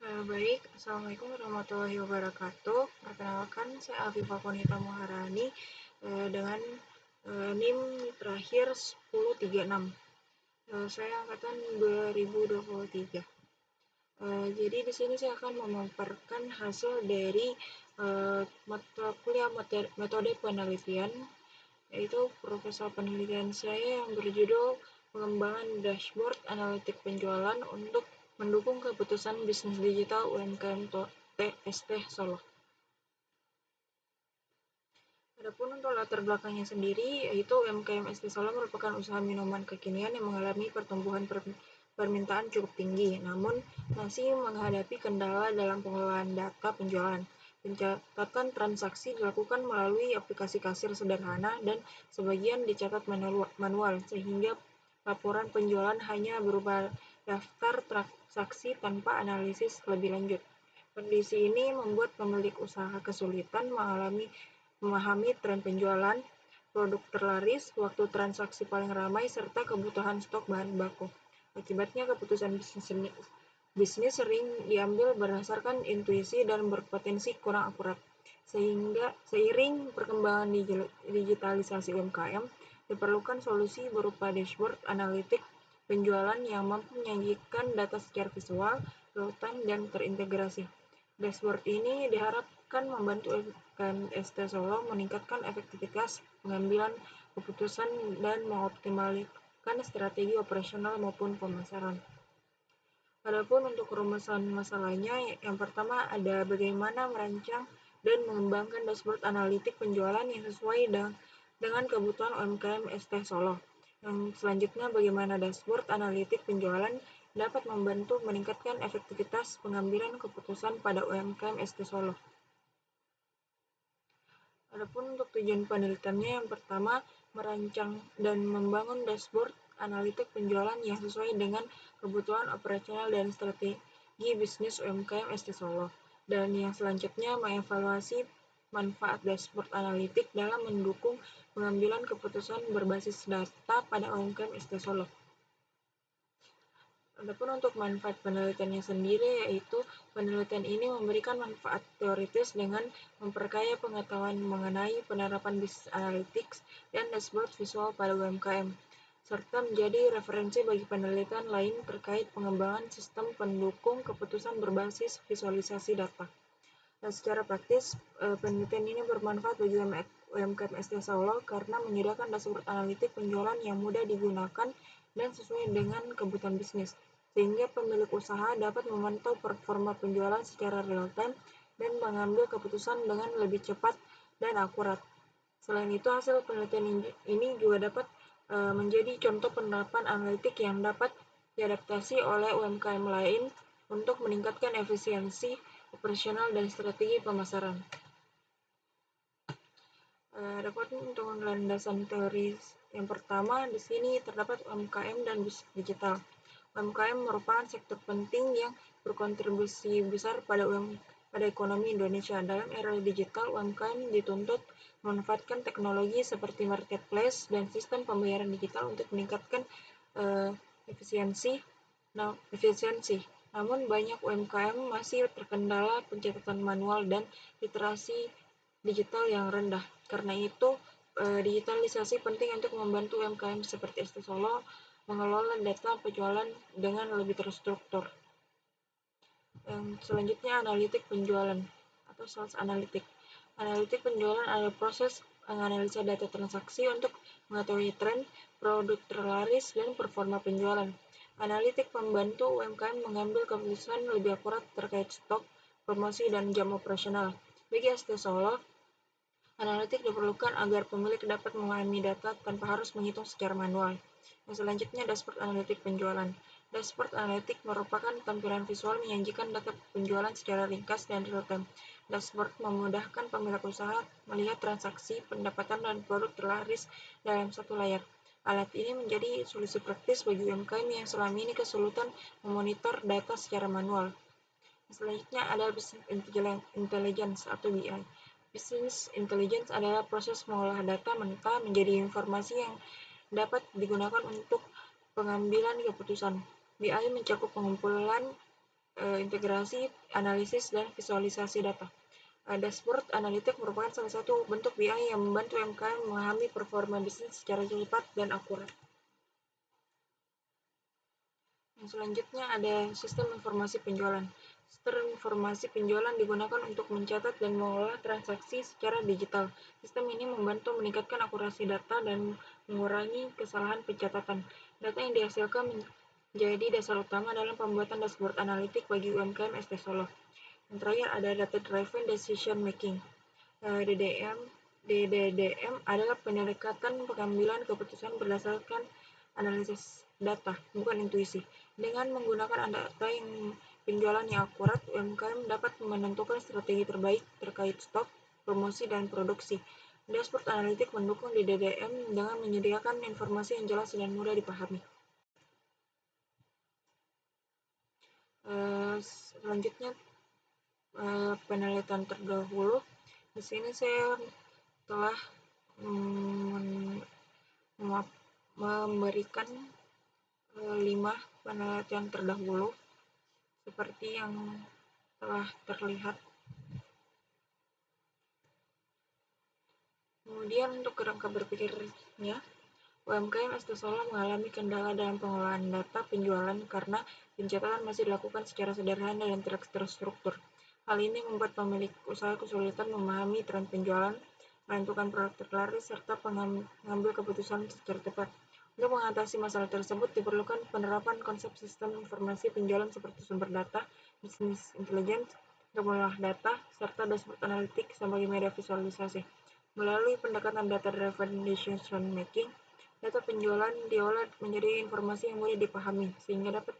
Baik, Assalamualaikum warahmatullahi wabarakatuh. Perkenalkan, saya Afifah Konita Muharani dengan NIM terakhir 1036. Saya angkatan 2023. Jadi di sini saya akan memaparkan hasil dari mata kuliah metode penelitian, yaitu proposal penelitian saya yang berjudul pengembangan dashboard analitik penjualan untuk mendukung keputusan bisnis digital UMKM TST Solo. Adapun untuk latar belakangnya sendiri, yaitu UMKM ST Solo merupakan usaha minuman kekinian yang mengalami pertumbuhan permintaan cukup tinggi, namun masih menghadapi kendala dalam pengelolaan data penjualan. Pencatatan transaksi dilakukan melalui aplikasi kasir sederhana dan sebagian dicatat manual, sehingga laporan penjualan hanya berupa daftar transaksi tanpa analisis lebih lanjut. Kondisi ini membuat pemilik usaha kesulitan memahami tren penjualan, produk terlaris, waktu transaksi paling ramai, serta kebutuhan stok bahan baku. Akibatnya, keputusan bisnis sering diambil berdasarkan intuisi dan berpotensi kurang akurat. Seiring perkembangan digitalisasi UMKM, diperlukan solusi berupa dashboard analitik penjualan yang mampu menyajikan data secara visual, real-time, dan terintegrasi. Dashboard ini diharapkan membantu UMKM ST Solo meningkatkan efektivitas pengambilan keputusan dan mengoptimalkan strategi operasional maupun pemasaran. Adapun untuk rumusan masalahnya, yang pertama ada bagaimana merancang dan mengembangkan dashboard analitik penjualan yang sesuai dengan kebutuhan UMKM ST Solo. Yang selanjutnya, bagaimana dashboard analitik penjualan dapat membantu meningkatkan efektivitas pengambilan keputusan pada UMKM ST Solo. Adapun untuk tujuan penelitiannya, yang pertama, merancang dan membangun dashboard analitik penjualan yang sesuai dengan kebutuhan operasional dan strategi bisnis UMKM ST Solo. Dan yang selanjutnya, mengevaluasi manfaat dashboard analitik dalam mendukung pengambilan keputusan berbasis data pada UMKM ST Solo. Adapun untuk manfaat penelitiannya sendiri, yaitu penelitian ini memberikan manfaat teoritis dengan memperkaya pengetahuan mengenai penerapan bisnis analytics dan dashboard visual pada UMKM, serta menjadi referensi bagi penelitian lain terkait pengembangan sistem pendukung keputusan berbasis visualisasi data. Dan secara praktis, penelitian ini bermanfaat bagi UMKM ST Solo karena menyediakan dashboard analitik penjualan yang mudah digunakan dan sesuai dengan kebutuhan bisnis, sehingga pemilik usaha dapat memantau performa penjualan secara real-time dan mengambil keputusan dengan lebih cepat dan akurat. Selain itu, hasil penelitian ini juga dapat menjadi contoh penerapan analitik yang dapat diadaptasi oleh UMKM lain untuk meningkatkan efisiensi operasional dan strategi pemasaran. Dapat untuk landasan teori yang pertama, di sini terdapat UMKM dan bisnis digital. UMKM merupakan sektor penting yang berkontribusi besar pada ekonomi Indonesia. Dalam era digital, UMKM dituntut memanfaatkan teknologi seperti marketplace dan sistem pembayaran digital untuk meningkatkan efisiensi. Namun banyak UMKM masih terkendala pencatatan manual dan literasi digital yang rendah. Karena itu, digitalisasi penting untuk membantu UMKM seperti ST Solo mengelola data penjualan dengan lebih terstruktur. Yang selanjutnya, analitik penjualan atau sales analytic. Analitik penjualan adalah proses menganalisa data transaksi untuk mengetahui tren, produk terlaris, dan performa penjualan. Analitik membantu UMKM mengambil keputusan lebih akurat terkait stok, promosi, dan jam operasional. Bagi ST Solo, analitik diperlukan agar pemilik dapat memahami data tanpa harus menghitung secara manual. Yang selanjutnya, dashboard analitik penjualan. Dashboard analitik merupakan tampilan visual menyajikan data penjualan secara ringkas dan real-time. Dashboard memudahkan pemilik usaha melihat transaksi, pendapatan, dan produk terlaris dalam satu layar. Alat ini menjadi solusi praktis bagi UMKM yang selama ini kesulitan memonitor data secara manual. Selanjutnya ada Business Intelligence atau BI. Business Intelligence adalah proses mengolah data mentah menjadi informasi yang dapat digunakan untuk pengambilan keputusan. BI mencakup pengumpulan integrasi, analisis, dan visualisasi data. Dashboard analitik merupakan salah satu bentuk BI yang membantu UMKM memahami performa bisnis secara cepat dan akurat. Yang selanjutnya ada sistem informasi penjualan. Sistem informasi penjualan digunakan untuk mencatat dan mengolah transaksi secara digital. Sistem ini membantu meningkatkan akurasi data dan mengurangi kesalahan pencatatan. Data yang dihasilkan menjadi dasar utama dalam pembuatan dashboard analitik bagi UMKM ST Solo. Yang terakhir ada Data Driven Decision Making. DDDM adalah pendekatan pengambilan keputusan berdasarkan analisis data, bukan intuisi. Dengan menggunakan data yang penjualan yang akurat, UMKM dapat menentukan strategi terbaik terkait stok, promosi, dan produksi. Dashboard analitik mendukung DDDM dengan menyediakan informasi yang jelas dan mudah dipahami. Selanjutnya penelitian terdahulu. Di sini saya telah memberikan 5 penelitian terdahulu seperti yang telah terlihat. Kemudian untuk kerangka berpikirnya, UMKM ST Solo mengalami kendala dalam pengolahan data penjualan karena pencatatan masih dilakukan secara sederhana dan tidak terstruktur. Hal ini membuat pemilik usaha kesulitan memahami tren penjualan, menentukan produk terlaris, serta mengambil keputusan secara tepat. Untuk mengatasi masalah tersebut, diperlukan penerapan konsep sistem informasi penjualan seperti sumber data, bisnis intelligence, pengolah data, serta dashboard analitik sebagai media visualisasi. Melalui pendekatan data-driven decision making, data penjualan diolah menjadi informasi yang mudah dipahami, sehingga dapat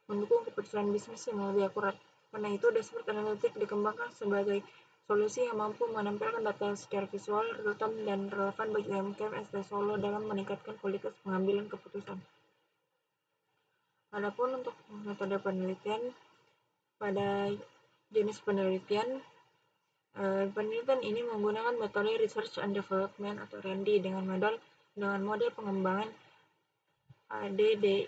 mendukung keputusan bisnis yang lebih akurat. Karena itu, dashboard analitik dikembangkan sebagai solusi yang mampu menampilkan data secara visual, real-time, dan relevan bagi UMKM ST Solo dalam meningkatkan kualitas pengambilan keputusan. Adapun untuk metode penelitian, pada jenis penelitian ini menggunakan metode Research and Development atau R&D dengan model pengembangan ADDIE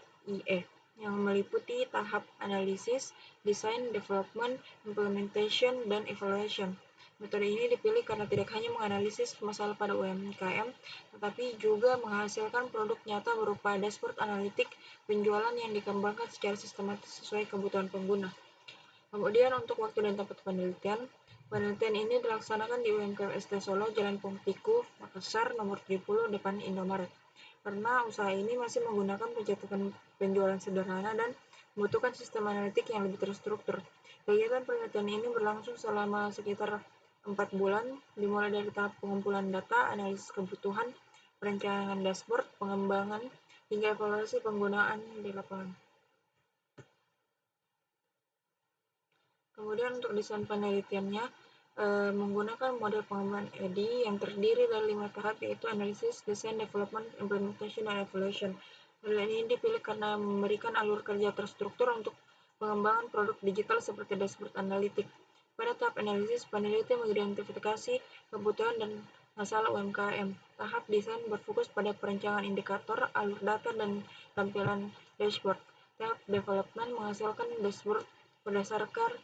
yang meliputi tahap analisis, design, development, implementation, dan evaluation. Metode ini dipilih karena tidak hanya menganalisis masalah pada UMKM, tetapi juga menghasilkan produk nyata berupa dashboard analitik penjualan yang dikembangkan secara sistematis sesuai kebutuhan pengguna. Kemudian untuk waktu dan tempat penelitian ini dilaksanakan di UMKM ST Solo, Jalan Pongpiku, Makassar, nomor 70, depan Indomaret. Karena usaha ini masih menggunakan pencatatan penjualan sederhana dan membutuhkan sistem analitik yang lebih terstruktur. Kegiatan penelitian ini berlangsung selama sekitar 4 bulan, dimulai dari tahap pengumpulan data, analisis kebutuhan, perencanaan dashboard, pengembangan, hingga evaluasi penggunaan di lapangan. Kemudian untuk desain penelitiannya menggunakan model pengembangan EDI yang terdiri dari 5 tahap, yaitu analisis, design, development, implementation, dan evaluation. Model ini dipilih karena memberikan alur kerja terstruktur untuk pengembangan produk digital seperti dashboard analitik. Pada tahap analisis, peneliti mengidentifikasi kebutuhan dan masalah UMKM. Tahap desain berfokus pada perencanaan indikator, alur data, dan tampilan dashboard. Tahap development menghasilkan dashboard berdasarkan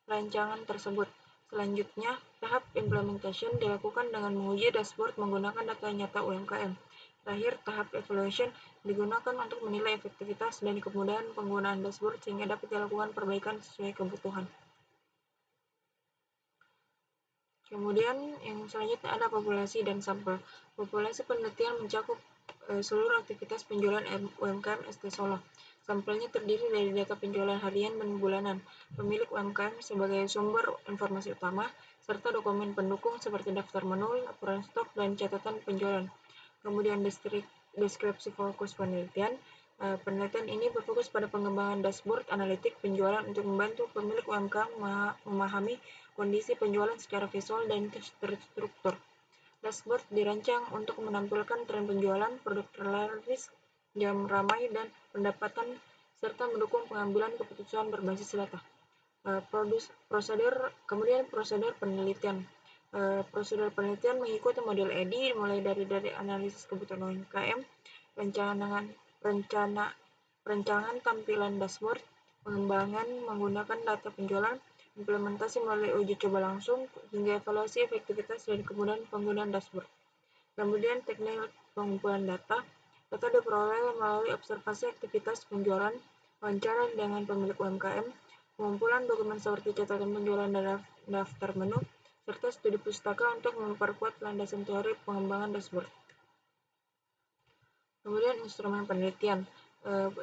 rancangan tersebut. Selanjutnya, tahap implementation dilakukan dengan menguji dashboard menggunakan data nyata UMKM. Terakhir, tahap evaluation digunakan untuk menilai efektivitas dan kemudahan penggunaan dashboard sehingga dapat dilakukan perbaikan sesuai kebutuhan. Kemudian yang selanjutnya ada populasi dan sampel. Populasi penelitian mencakup seluruh aktivitas penjualan UMKM ST Solo. Sampelnya terdiri dari data penjualan harian dan bulanan, pemilik UMKM sebagai sumber informasi utama, serta dokumen pendukung seperti daftar menu, laporan stok, dan catatan penjualan. Kemudian deskripsi fokus penelitian. Penelitian ini berfokus pada pengembangan dashboard analitik penjualan untuk membantu pemilik UMKM memahami kondisi penjualan secara visual dan terstruktur. Dashboard dirancang untuk menampilkan tren penjualan, produk terlaris, jam ramai, dan pendapatan, serta mendukung pengambilan keputusan berbasis data. Prosedur penelitian. Prosedur penelitian mengikuti model EDI mulai dari analisis kebutuhan UMKM, perencanaan tampilan dashboard, pengembangan menggunakan data penjualan, implementasi melalui uji coba langsung, hingga evaluasi efektivitas dan kemudian penggunaan dashboard. Kemudian teknik pengumpulan data. Data diperoleh melalui observasi aktivitas penjualan, wawancara dengan pemilik UMKM, pengumpulan dokumen seperti catatan penjualan dan daftar menu, serta studi pustaka untuk memperkuat landasan teori pengembangan dashboard. Kemudian instrumen penelitian.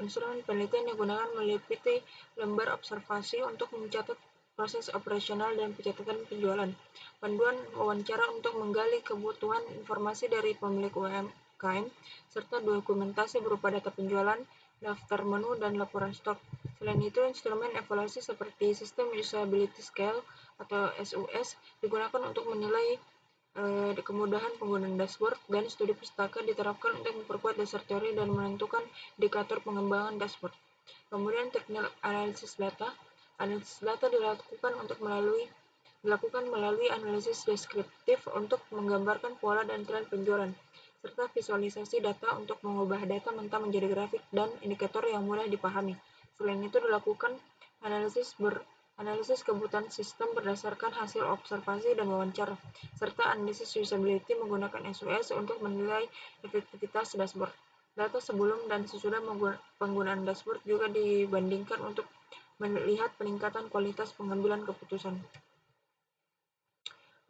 Instrumen penelitian digunakan meliputi lembar observasi untuk mencatat proses operasional dan pencatatan penjualan, panduan wawancara untuk menggali kebutuhan informasi dari pemilik UMKM, serta dokumentasi berupa data penjualan, daftar menu, dan laporan stok. Selain itu, instrumen evaluasi seperti sistem usability scale atau SUS digunakan untuk menilai kemudahan penggunaan dashboard, dan studi pustaka diterapkan untuk memperkuat dasar teori dan menentukan indikator pengembangan dashboard. Kemudian teknik analisis data. Analisis data dilakukan melalui analisis deskriptif untuk menggambarkan pola dan tren penjualan, serta visualisasi data untuk mengubah data mentah menjadi grafik dan indikator yang mudah dipahami. Selain itu dilakukan analisis kebutuhan sistem berdasarkan hasil observasi dan wawancara, serta analisis usability menggunakan SUS untuk menilai efektivitas dashboard. Data sebelum dan sesudah penggunaan dashboard juga dibandingkan untuk melihat peningkatan kualitas pengambilan keputusan.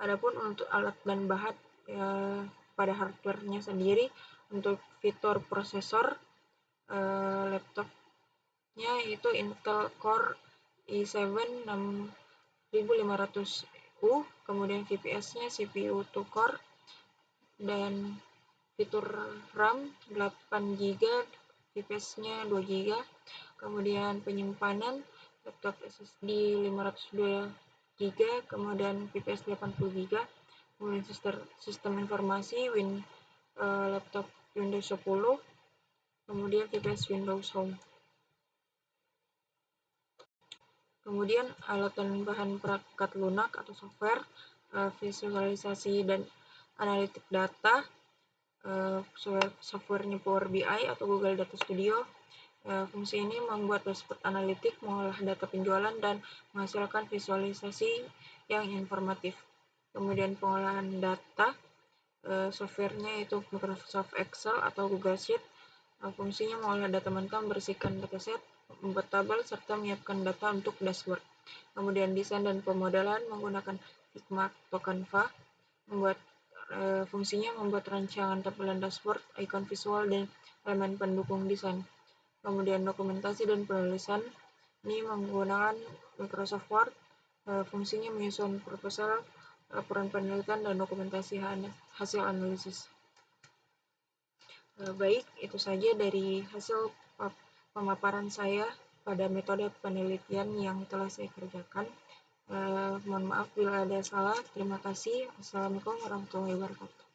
Adapun untuk alat dan bahan pada hardware-nya sendiri, untuk fitur prosesor laptopnya itu Intel Core i7 6500U, kemudian VPS-nya CPU 2 core, dan fitur RAM 8GB, VPS-nya 2GB, kemudian penyimpanan laptop SSD 502GB, kemudian VPS 80GB, kemudian sistem informasi laptop Windows 10, kemudian VPS Windows Home. Kemudian alat dan bahan perangkat lunak atau software, visualisasi dan analitik data, softwarenya Power BI atau Google Data Studio. Fungsi ini membuat dashboard analitik, mengolah data penjualan, dan menghasilkan visualisasi yang informatif. Kemudian pengolahan data, softwarenya itu Microsoft Excel atau Google Sheet. Fungsinya mengolah data mentah, membersihkan dataset, membuat tabel, serta menyiapkan data untuk dashboard. Kemudian desain dan pemodelan menggunakan Figma atau Canva. Fungsinya membuat rancangan tampilan dashboard, ikon visual, dan elemen pendukung desain. Kemudian dokumentasi dan penulisan ini menggunakan Microsoft Word. Fungsinya menyusun proposal, laporan penelitian, dan dokumentasi hasil analisis. Baik, itu saja dari hasil pemaparan saya pada metode penelitian yang telah saya kerjakan. Mohon maaf bila ada salah. Terima kasih. Assalamualaikum warahmatullahi wabarakatuh.